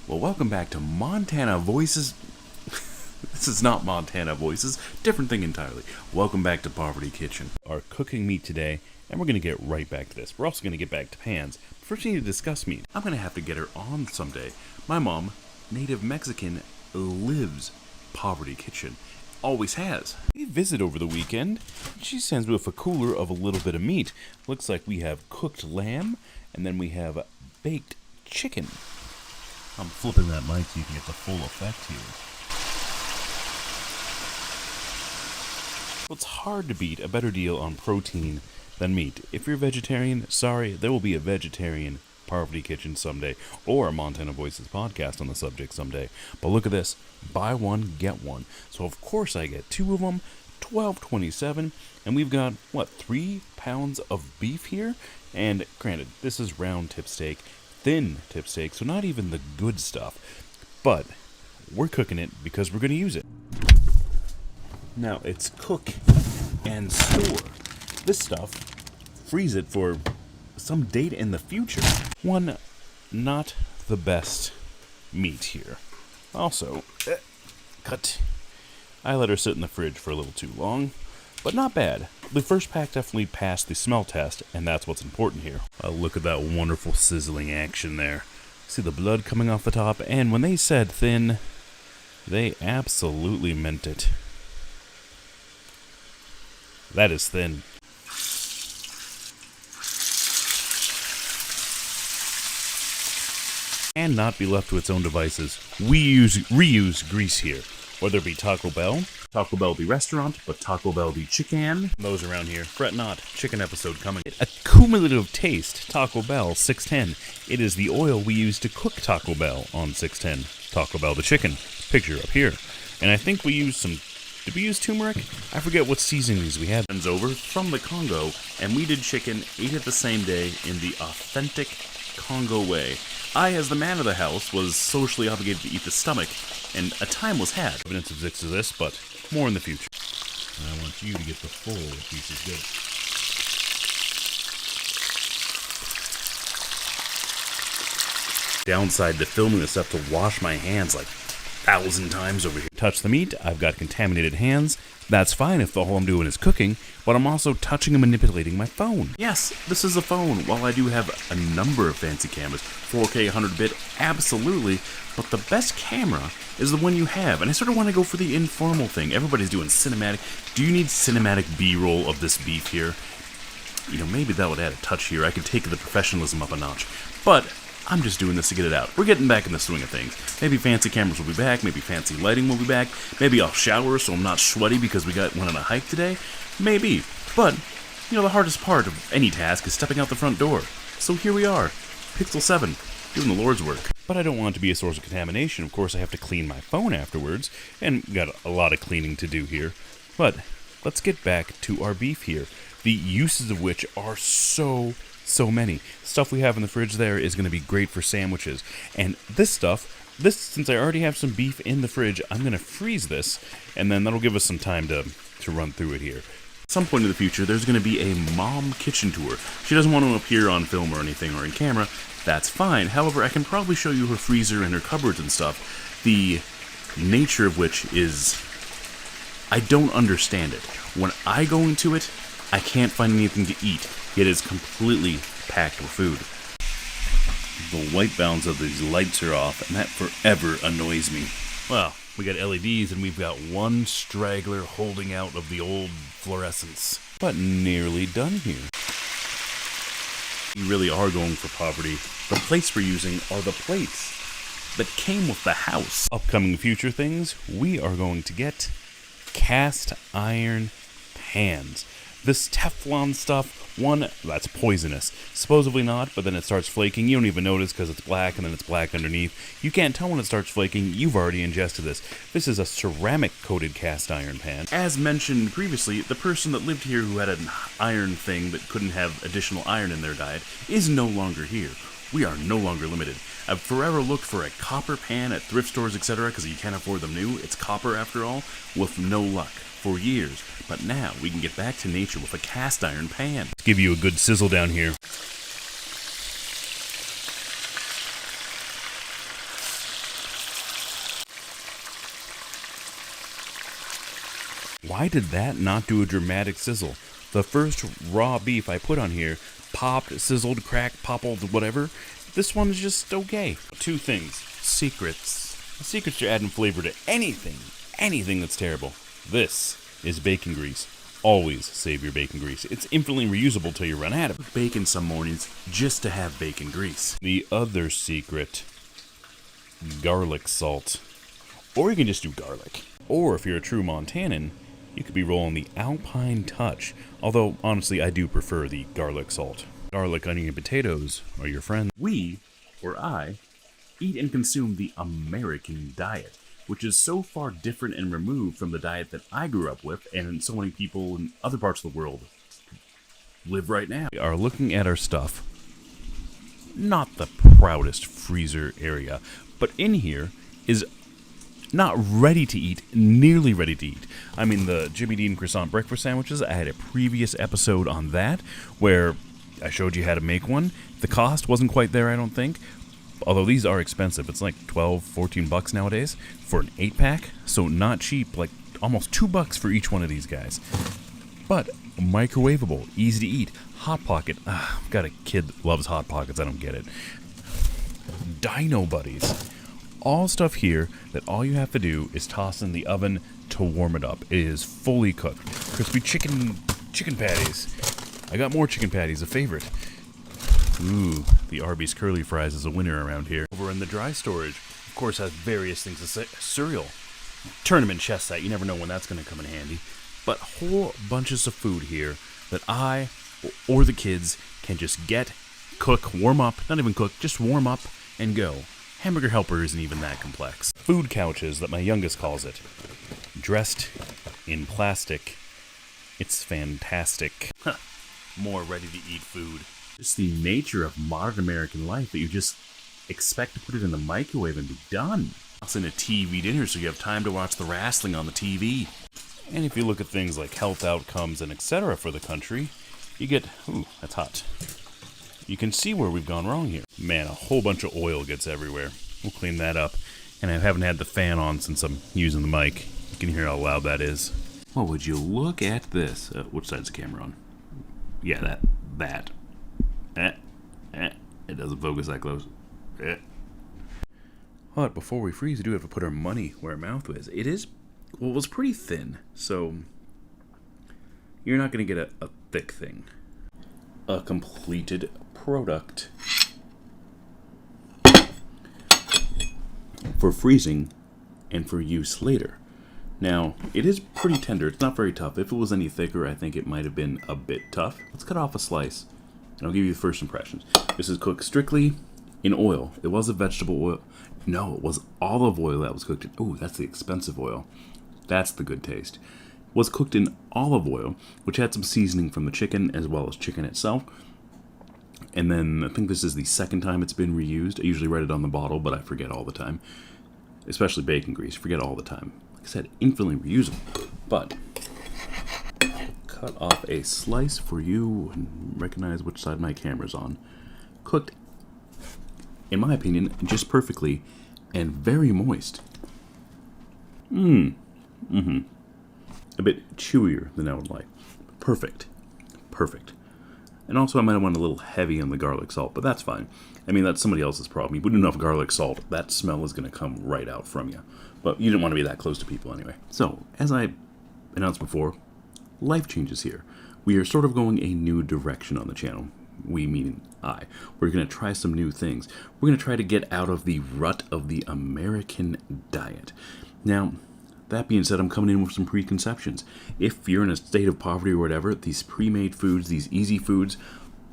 Well, welcome back to Montana Voices. This is not Montana Voices, different thing entirely. Welcome back to Poverty Kitchen. Our cooking meat today, and we're going to get right back to this. We're also going to get back to pans. First, we need to discuss meat. I'm going to have to get her on someday. My mom, native Mexican, lives Poverty Kitchen. Always has. We visit over the weekend. She sends me with a cooler of a little bit of meat. Looks like we have cooked lamb, and then we have baked chicken. I'm flipping that mic so you can get the full effect here. Well, it's hard to beat a better deal on protein than meat. If you're a vegetarian, sorry, there will be a vegetarian Poverty Kitchen someday, or a Montana Voices podcast on the subject someday. But look at this. Buy one, get one. So of course I get two of them, $12.27, and we've got, 3 pounds of beef here? And granted, this is round tip steak, thin tip steak, so not even the good stuff. But we're cooking it because we're going to use it. Now, it's cook and store. This stuff, freeze it for some date in the future. One, not the best meat here. Also, cut. I let her sit in the fridge for a little too long, but not bad. The first pack definitely passed the smell test, and that's what's important here. Look at that wonderful sizzling action there. See the blood coming off the top, and when they said thin, they absolutely meant it. That is thin. And not be left to its own devices. Reuse grease here. Whether it be Taco Bell the restaurant, but Taco Bell the chicken. Those around here, fret not, chicken episode coming. A cumulative taste, Taco Bell 610. It is the oil we use to cook Taco Bell on 610. Taco Bell the chicken, picture up here. And I think we used did we use turmeric? I forget what seasonings we had. Friends over from the Congo, and we did chicken, ate it the same day in the authentic Congo way. I, as the man of the house, was socially obligated to eat the stomach, and a time was had. Evidence exists of this, but more in the future. I want you to get the full piece of this. Downside to filming this stuff to wash my hands like 1,000 times over here. Touch the meat, I've got contaminated hands. That's fine if all I'm doing is cooking, but I'm also touching and manipulating my phone. Yes, this is a phone. While I do have a number of fancy cameras, 4K 100-bit, absolutely, but the best camera is the one you have, and I sort of want to go for the informal thing. Everybody's doing cinematic. Do you need cinematic B-roll of this beef here? You know, maybe that would add a touch here. I could take the professionalism up a notch, but I'm just doing this to get it out. We're getting back in the swing of things. Maybe fancy cameras will be back, maybe fancy lighting will be back, maybe I'll shower so I'm not sweaty because we went on a hike today. Maybe. But, the hardest part of any task is stepping out the front door. So here we are, Pixel 7, doing the Lord's work. But I don't want it to be a source of contamination. Of course, I have to clean my phone afterwards, and got a lot of cleaning to do here. But let's get back to our beef here, the uses of which are so many. Stuff we have in the fridge there is going to be great for sandwiches. And this stuff, since I already have some beef in the fridge, I'm going to freeze this, and then that'll give us some time to run through it here. At some point in the future, there's going to be a mom kitchen tour. She doesn't want to appear on film or anything or in camera. That's fine. However, I can probably show you her freezer and her cupboards and stuff, the nature of which is, I don't understand it. When I go into it, I can't find anything to eat. It is completely packed with food. The white balance of these lights are off, and that forever annoys me. Well, we got LEDs, and we've got one straggler holding out of the old fluorescence. But nearly done here. We really are going for poverty. The plates we're using are the plates that came with the house. Upcoming future things, we are going to get cast iron pans. This Teflon stuff, that's poisonous. Supposedly not, but then it starts flaking. You don't even notice because it's black and then it's black underneath. You can't tell when it starts flaking. You've already ingested this. This is a ceramic-coated cast iron pan. As mentioned previously, the person that lived here who had an iron thing that couldn't have additional iron in their diet is no longer here. We are no longer limited. I've forever looked for a copper pan at thrift stores, etc., because you can't afford them new. It's copper, after all, with no luck. For years, but now we can get back to nature with a cast iron pan. Let's give you a good sizzle down here. Why did that not do a dramatic sizzle? The first raw beef I put on here popped, sizzled, cracked, poppled, whatever. This one's just okay. Two things. Secrets. Secrets to adding flavor to anything that's terrible. This is bacon grease. Always save your bacon grease. It's infinitely reusable till you run out of it. Bacon some mornings just to have bacon grease. The other secret, garlic salt. Or you can just do garlic. Or if you're a true Montanan, you could be rolling the Alpine Touch. Although, honestly, I do prefer the garlic salt. Garlic, onion, and potatoes are your friends. We, or I, eat and consume the American diet, which is so far different and removed from the diet that I grew up with, and so many people in other parts of the world live right now. We are looking at our stuff. Not the proudest freezer area, but in here is not ready to eat, nearly ready to eat. I mean, the Jimmy Dean croissant breakfast sandwiches, I had a previous episode on that, where I showed you how to make one. The cost wasn't quite there, I don't think. Although these are expensive. It's like $12-14 nowadays for an 8-pack. So not cheap, like almost $2 for each one of these guys. But microwavable, easy to eat. Hot Pocket. I've got a kid that loves Hot Pockets, I don't get it. Dino Buddies. All stuff here that all you have to do is toss in the oven to warm it up. It is fully cooked. Crispy chicken patties. I got more chicken patties, a favorite. Ooh, the Arby's curly fries is a winner around here. Over in the dry storage, of course, has various things to say. Cereal. Tournament chess set, you never know when that's going to come in handy. But whole bunches of food here that I or the kids can just get, cook, warm up, not even cook, just warm up and go. Hamburger Helper isn't even that complex. Food couches, that my youngest calls it. Dressed in plastic. It's fantastic. More ready-to-eat food. It's the nature of modern American life that you just expect to put it in the microwave and be done. It's in a TV dinner so you have time to watch the wrestling on the TV. And if you look at things like health outcomes and etc. for the country, you get, ooh, that's hot. You can see where we've gone wrong here. Man, a whole bunch of oil gets everywhere. We'll clean that up. And I haven't had the fan on since I'm using the mic. You can hear how loud that is. Well, would you look at this? Which side's the camera on? Yeah, that. It doesn't focus that close. But before we freeze, we do have to put our money where our mouth is. It was pretty thin, so you're not going to get a thick thing. A completed product for freezing and for use later. Now, it is pretty tender. It's not very tough. If it was any thicker, I think it might have been a bit tough. Let's cut off a slice, and I'll give you the first impressions. This is cooked strictly in oil. It was a vegetable oil. No, it was olive oil that was cooked in. Ooh, that's the expensive oil. That's the good taste. It was cooked in olive oil, which had some seasoning from the chicken as well as chicken itself. And then I think this is the second time it's been reused. I usually write it on the bottle, but I forget all the time. Especially bacon grease. Forget all the time. Like I said, infinitely reusable. But cut off a slice for you and recognize which side my camera's on. Cooked, in my opinion, just perfectly and very moist. A bit chewier than I would like. Perfect. And also I might have went a little heavy on the garlic salt, but that's fine. I mean, that's somebody else's problem. You put enough garlic salt, that smell is going to come right out from you. But you didn't want to be that close to people anyway. So, as I announced before, life changes here. We are sort of going a new direction on the channel. We meaning I. We're going to try some new things. We're going to try to get out of the rut of the American diet. Now, that being said, I'm coming in with some preconceptions. If you're in a state of poverty or whatever, these pre-made foods, these easy foods,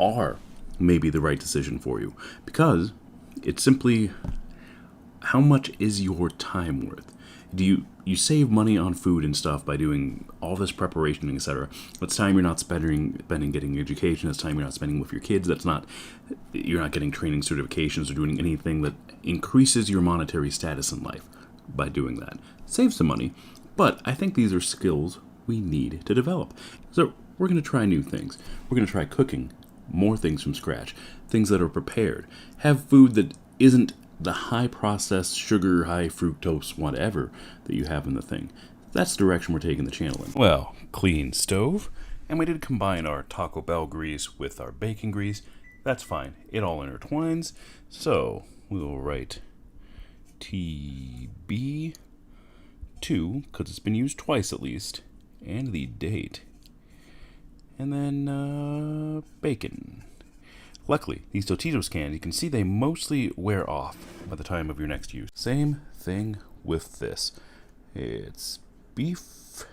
are maybe the right decision for you. Because it's simply, how much is your time worth? Do you save money on food and stuff by doing all this preparation, etc. That's time you're not spending getting education. That's time you're not spending with your kids. You're not getting training certifications or doing anything that increases your monetary status in life by doing that. Save some money, but I think these are skills we need to develop. So we're going to try new things. We're going to try cooking more things from scratch, things that are prepared. Have food that isn't the high processed sugar, high fructose, whatever that you have in the thing. That's the direction we're taking the channel in. Well, clean stove, and we did combine our Taco Bell grease with our bacon grease. That's fine. It all intertwines. So we'll write TB2, because it's been used twice at least, and the date. And then bacon. Luckily, these Totitos cans, you can see they mostly wear off by the time of your next use. Same thing with this. It's beef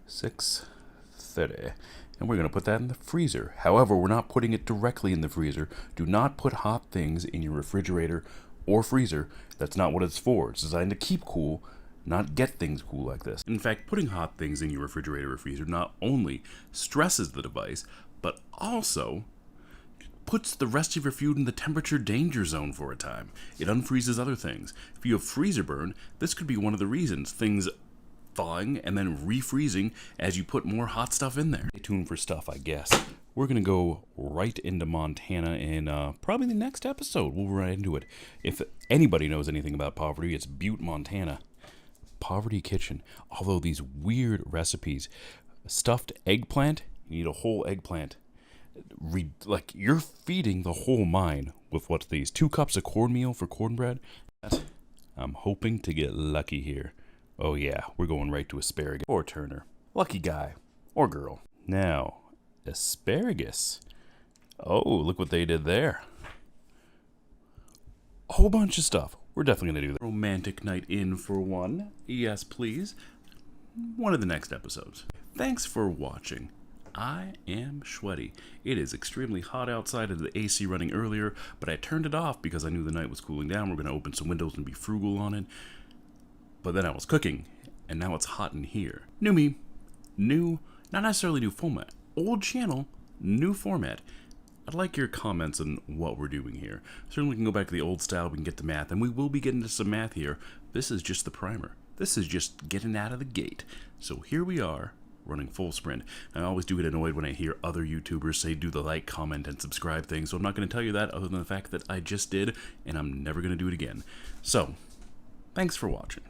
630. And we're going to put that in the freezer. However, we're not putting it directly in the freezer. Do not put hot things in your refrigerator or freezer. That's not what it's for. It's designed to keep cool, not get things cool like this. In fact, putting hot things in your refrigerator or freezer not only stresses the device, but also puts the rest of your food in the temperature danger zone for a time. It unfreezes other things. If you have freezer burn, this could be one of the reasons. Things thawing and then refreezing as you put more hot stuff in there. Stay tuned for stuff, I guess. We're going to go right into Montana in probably the next episode. We'll right into it. If anybody knows anything about poverty, it's Butte, Montana. Poverty Kitchen. Although these weird recipes. Stuffed eggplant, you need a whole eggplant. Like, you're feeding the whole mine with what's these? 2 cups of cornmeal for cornbread? I'm hoping to get lucky here. Oh yeah, we're going right to asparagus. Or Turner. Lucky guy. Or girl. Now, asparagus. Oh, look what they did there. A whole bunch of stuff. We're definitely going to do that. Romantic night in for one. Yes, please. One of the next episodes. Thanks for watching. I am sweaty. It is extremely hot outside of the AC running earlier, but I turned it off because I knew the night was cooling down. We're going to open some windows and be frugal on it. But then I was cooking, and now it's hot in here. New me. New, not necessarily new format. Old channel, new format. I'd like your comments on what we're doing here. Certainly we can go back to the old style, we can get to math, and we will be getting to some math here. This is just the primer. This is just getting out of the gate. So here we are, running full sprint. I always do get annoyed when I hear other YouTubers say do the like, comment, and subscribe thing, so I'm not going to tell you that other than the fact that I just did, and I'm never going to do it again. So, thanks for watching.